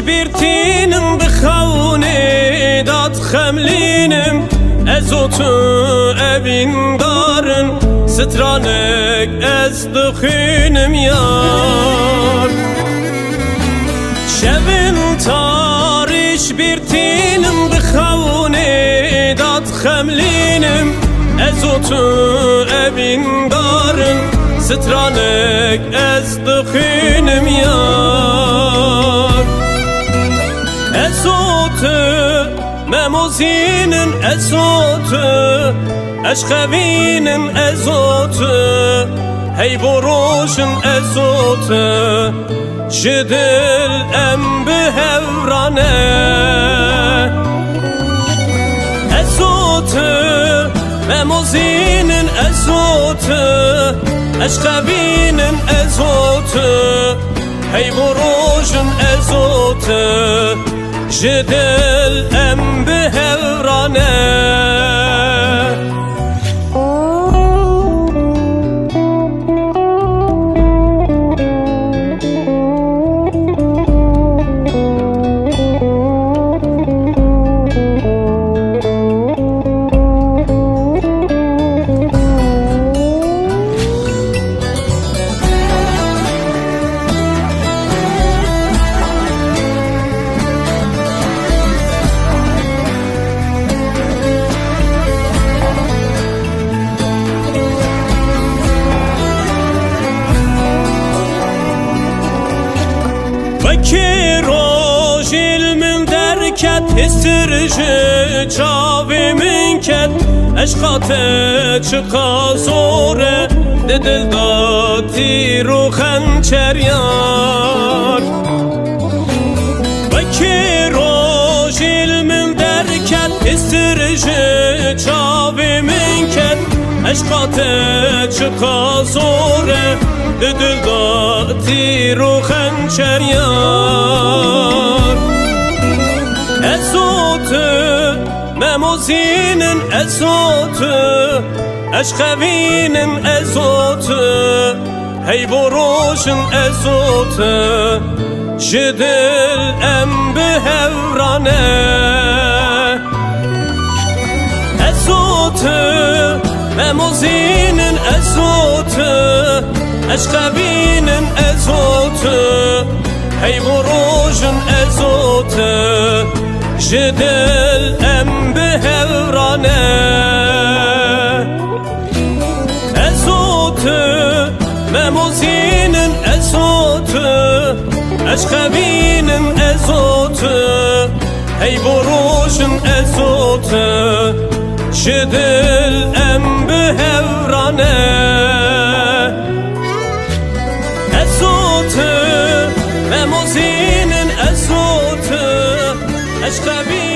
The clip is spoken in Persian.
برتینم بخونه داد خملینم ازوتو اوین دارن سترانک از دخینم یار شبن تاریش برتینم بخونه داد خملینم ازوتو اوین دارن سترانک از دخینم یار ازوتو مموزینن ازوتو اشخوینن ازوتو هی بروشن ازوتو جدل ام بهورانه ازوتو مموزینن ازوتو اشخوینن ازوتو هی بروشن ازوتو جدل ام بهورانه وکی روژیل من درکت هسترجه چاوی من کت عشقات چقا زوره دل داتی رو خنچریار وکی روژیل من درکت هسترجه چاوی من کت عشقات چقا زوره دل داتی رو خنچریار ازوتو مموزینن ازوتو اشخوینن ازوتو هی بروشن ازوتو جدل ام بهورانه ازوتو مموزینن ازوتو اشخوینن ازوتو هی بروشن ازوتو جدل ام بهورانه ازوتو مموزینن ازوتو اشخوینن ازوتو هی بروشن ازوتو جدل ام بهورانه ازوتو مموزینن ازوتو اشخوینن